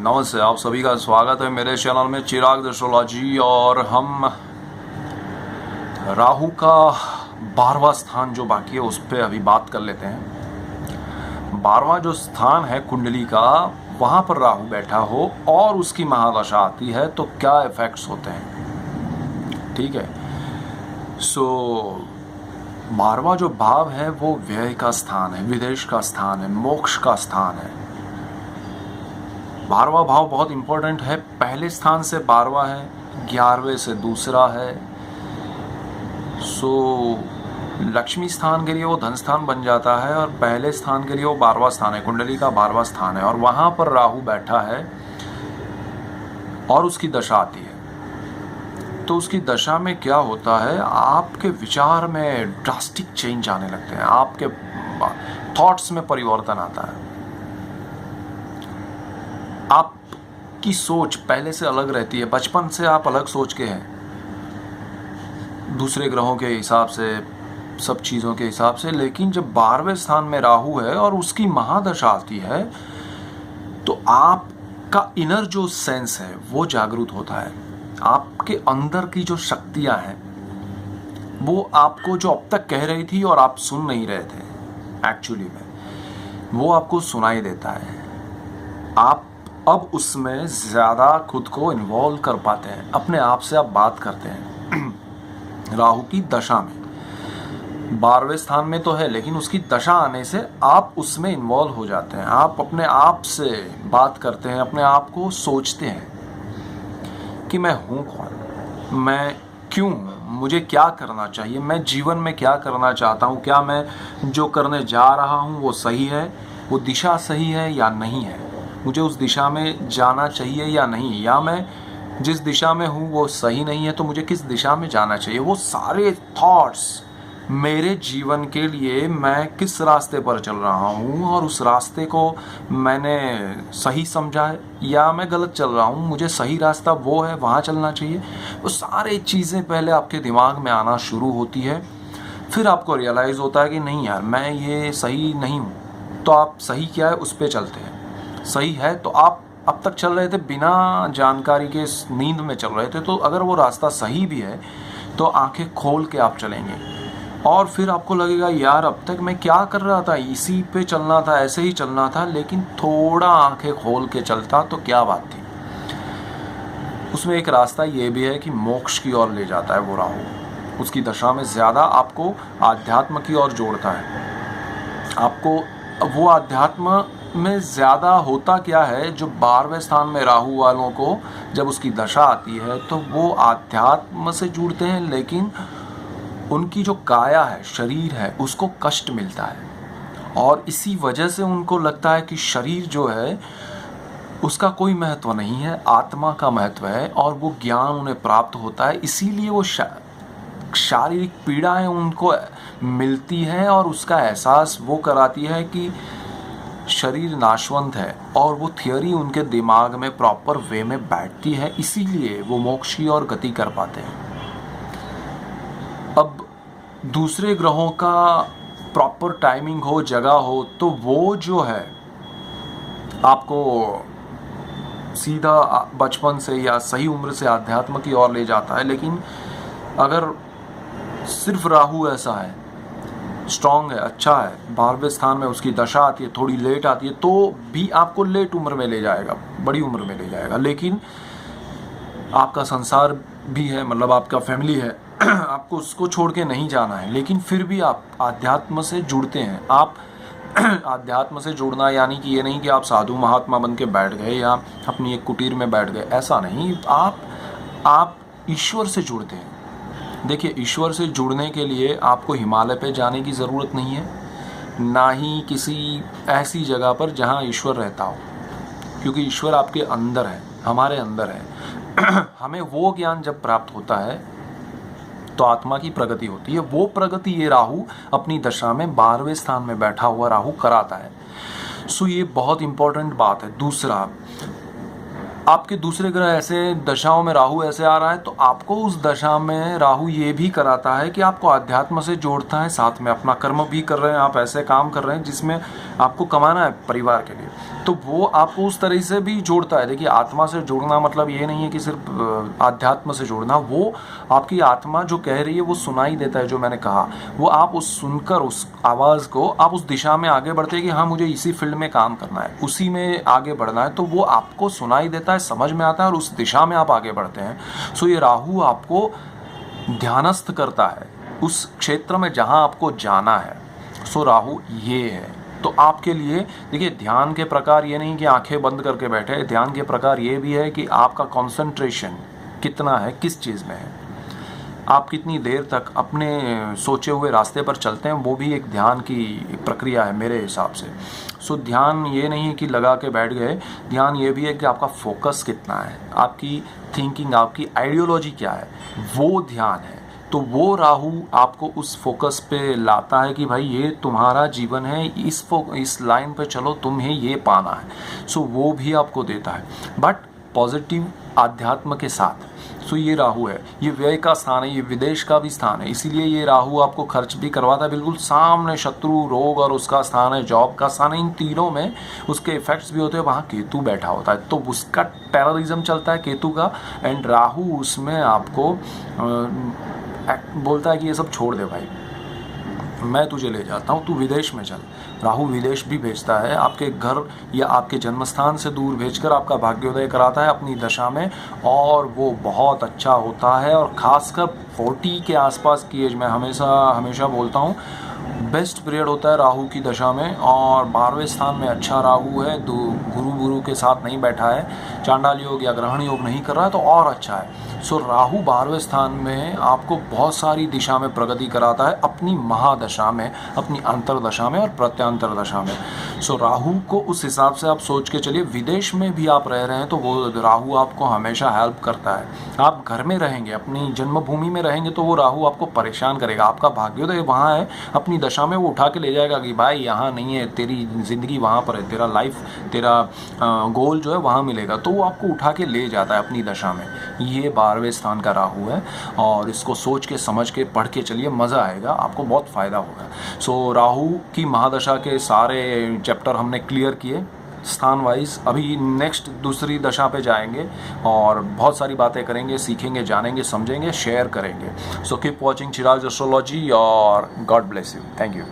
नमस्ते, आप सभी का स्वागत है मेरे चैनल में चिराग एस्ट्रोलॉजी। और हम राहु का 12वां स्थान जो बाकी है उस पर अभी बात कर लेते हैं। 12वां जो स्थान है कुंडली का, वहाँ पर राहु बैठा हो और उसकी महादशा आती है तो क्या इफेक्ट्स होते हैं, ठीक है। सो 12वां जो भाव है वो व्यय का स्थान है, विदेश का स्थान है, मोक्ष का स्थान है। 12वां भाव बहुत इंपॉर्टेंट है। पहले स्थान से 12वां है, 11वें से दूसरा है। सो लक्ष्मी स्थान के लिए वो धन स्थान बन जाता है और पहले स्थान के लिए वो 12वां स्थान है, कुंडली का 12वां स्थान है। और वहां पर राहु बैठा है और उसकी दशा आती है। तो उसकी दशा में क्या होता है, आपके विचार में ड्रास्टिक चेंज आने लगते हैं, आपके थॉट्स में परिवर्तन आता है। आपकी सोच पहले से अलग रहती है। बचपन से आप अलग सोच के हैं, दूसरे ग्रहों के हिसाब से, सब चीज़ों के हिसाब से। लेकिन जब 12वें स्थान में राहु है और उसकी महादशा आती है तो आपका इनर जो सेंस है वो जागरूक होता है। आपके अंदर की जो शक्तियां हैं वो आपको जो अब तक कह रही थी और आप सुन नहीं रहे थे एक्चुअली में, वो आपको सुनाई देता है। आप अब उसमें ज़्यादा खुद को इन्वॉल्व कर पाते हैं, अपने आप से आप बात करते हैं। राहु की दशा में 12वें स्थान में तो है, लेकिन उसकी दशा आने से आप उसमें इन्वॉल्व हो जाते हैं। आप अपने आप से बात करते हैं, अपने आप को सोचते हैं कि मैं हूँ कौन, मैं क्यों हूँ, मुझे क्या करना चाहिए, मैं जीवन में क्या करना चाहता हूँ, क्या मैं जो करने जा रहा हूँ वो सही है, वो दिशा सही है या नहीं है, मुझे उस दिशा में जाना चाहिए या नहीं, या मैं जिस दिशा में हूँ वो सही नहीं है तो मुझे किस दिशा में जाना चाहिए। वो सारे थॉट्स मेरे जीवन के लिए, मैं किस रास्ते पर चल रहा हूँ और उस रास्ते को मैंने सही समझा है या मैं गलत चल रहा हूँ, मुझे सही रास्ता वो है, वहाँ चलना चाहिए। वो सारे चीज़ें पहले आपके दिमाग में आना शुरू होती है। फिर आपको रियलाइज़ होता है कि नहीं यार, मैं ये सही नहीं हूँ। तो आप सही क्या है उस पर चलते हैं। सही है तो आप अब तक चल रहे थे बिना जानकारी के, नींद में चल रहे थे। तो अगर वो रास्ता सही भी है तो आंखें खोल के आप चलेंगे और फिर आपको लगेगा यार अब तक मैं क्या कर रहा था, इसी पे चलना था, ऐसे ही चलना था, लेकिन थोड़ा आंखें खोल के चलता तो क्या बात थी। उसमें एक रास्ता ये भी है कि मोक्ष की ओर ले जाता है वो राहु। उसकी दशा में ज़्यादा आपको आध्यात्म की ओर जोड़ता है। आपको वो आध्यात्म में ज़्यादा होता क्या है, जो 12वें स्थान में राहु वालों को जब उसकी दशा आती है तो वो आध्यात्म से जुड़ते हैं, लेकिन उनकी जो काया है, शरीर है, उसको कष्ट मिलता है। और इसी वजह से उनको लगता है कि शरीर जो है उसका कोई महत्व नहीं है, आत्मा का महत्व है और वो ज्ञान उन्हें प्राप्त होता है। इसीलिए वो शारीरिक पीड़ाएं उनको मिलती हैं और उसका एहसास वो कराती है कि शरीर नाशवंत है, और वो थियोरी उनके दिमाग में प्रॉपर वे में बैठती है। इसीलिए वो मोक्ष की ओर गति कर पाते हैं। अब दूसरे ग्रहों का प्रॉपर टाइमिंग हो, जगह हो, तो वो जो है आपको सीधा बचपन से या सही उम्र से अध्यात्म की ओर ले जाता है। लेकिन अगर सिर्फ राहु ऐसा है, स्ट्रांग है, अच्छा है, 12वें स्थान में उसकी दशा आती है, थोड़ी लेट आती है, तो भी आपको लेट उम्र में ले जाएगा, बड़ी उम्र में ले जाएगा। लेकिन आपका संसार भी है, मतलब आपका फैमिली है, आपको उसको छोड़ के नहीं जाना है। लेकिन फिर भी आप आध्यात्म से जुड़ते हैं। आप आध्यात्म से जुड़ना यानी कि ये नहीं कि आप साधु महात्मा बन के बैठ गए या अपनी एक कुटीर में बैठ गए, ऐसा नहीं। आप ईश्वर से जुड़ते हैं। देखिए, ईश्वर से जुड़ने के लिए आपको हिमालय पे जाने की ज़रूरत नहीं है, ना ही किसी ऐसी जगह पर जहाँ ईश्वर रहता हो, क्योंकि ईश्वर आपके अंदर है, हमारे अंदर है। हमें वो ज्ञान जब प्राप्त होता है तो आत्मा की प्रगति होती है। वो प्रगति ये राहु अपनी दशा में 12वें स्थान में बैठा हुआ राहु कराता है। सो ये बहुत इंपॉर्टेंट बात है। दूसरा, आपके दूसरे ग्रह ऐसे दशाओं में राहु ऐसे आ रहा है तो आपको उस दशा में राहु ये भी कराता है कि आपको अध्यात्म से जोड़ता है, साथ में अपना कर्म भी कर रहे हैं, आप ऐसे काम कर रहे हैं जिसमें आपको कमाना है परिवार के लिए, तो वो आपको उस तरह से भी जोड़ता है। देखिए, आत्मा से जुड़ना मतलब ये नहीं है कि सिर्फ अध्यात्म से जुड़ना, वो आपकी आत्मा जो कह रही है वो सुनाई देता है, जो मैंने कहा वो आप उस सुनकर उस आवाज़ को आप उस दिशा में आगे बढ़ते हैं कि हाँ मुझे इसी फील्ड में काम करना है, उसी में आगे बढ़ना है, तो वो आपको सुनाई देता है, समझ में आता है और उस दिशा में आप आगे बढ़ते हैं। सो ये राहु आपको ध्यानस्थ करता है उस क्षेत्र में जहाँ आपको जाना है। सो राहु ये है। तो आपके लिए देखिए, ध्यान के प्रकार ये नहीं कि आंखें बंद करके बैठे, ध्यान के प्रकार ये भी है कि आपका कंसंट्रेशन कितना है, किस चीज़ में है, आप कितनी देर तक अपने सोचे हुए रास्ते पर चलते हैं, वो भी एक ध्यान की प्रक्रिया है मेरे हिसाब से। सो ध्यान ये नहीं है कि लगा के बैठ गए, ध्यान ये भी है कि आपका फोकस कितना है, आपकी थिंकिंग, आपकी आइडियोलॉजी क्या है, वो ध्यान है। तो वो राहु आपको उस फोकस पे लाता है कि भाई ये तुम्हारा जीवन है, इस लाइन पे चलो, तुम्हें ये पाना है। सो वो भी आपको देता है, बट पॉजिटिव आध्यात्म के साथ। सो ये राहु है, ये व्यय का स्थान है, ये विदेश का भी स्थान है, इसीलिए ये राहु आपको खर्च भी करवाता है। बिल्कुल सामने शत्रु, रोग और उसका स्थान है, जॉब का स्थान है, इन तीनों में उसके इफेक्ट्स भी होते हैं। वहाँ केतु बैठा होता है तो उसका टेररिज्म चलता है केतु का, एंड राहु उसमें आपको बोलता है कि ये सब छोड़ दे भाई, मैं तुझे ले जाता हूँ, तू विदेश में चल। राहु विदेश भी भेजता है, आपके घर या आपके जन्मस्थान से दूर भेजकर आपका भाग्योदय कराता है अपनी दशा में, और वो बहुत अच्छा होता है। और ख़ासकर 40 के आसपास की एज में हमेशा बोलता हूँ बेस्ट पीरियड होता है राहु की दशा में। और 12वें स्थान में अच्छा राहु है, गुरु के साथ नहीं बैठा है, चांडाल योग या ग्रहण योग नहीं कर रहा है, तो और अच्छा है। सो राहु 12वें स्थान में आपको बहुत सारी दिशा में प्रगति कराता है, अपनी महादशा में, अपनी अंतरदशा में और प्रत्यांतर दशा में। सो राहु को उस हिसाब से आप सोच के चलिए। विदेश में भी आप रह रहे हैं तो वो राहु आपको हमेशा हेल्प करता है। आप घर में रहेंगे, अपनी जन्मभूमि में रहेंगे, तो वो राहु आपको परेशान करेगा। आपका भाग्योदय वहाँ है, अपनी दशा में वो उठा के ले जाएगा कि भाई यहाँ नहीं है, तेरी ज़िंदगी वहाँ पर है, तेरा लाइफ, तेरा गोल जो है वहाँ मिलेगा, तो वो आपको उठा के ले जाता है अपनी दशा में। ये 12वें स्थान का राहु है, और इसको सोच के समझ के पढ़ के चलिए, मज़ा आएगा, आपको बहुत फ़ायदा होगा। सो राहु की महादशा के सारे चैप्टर हमने क्लियर किए स्थान वाइज। अभी नेक्स्ट दूसरी दशा पे जाएंगे और बहुत सारी बातें करेंगे, सीखेंगे, जानेंगे, समझेंगे, शेयर करेंगे। सो कीप वॉचिंग चिराग एस्ट्रोलॉजी और God bless you. Thank you.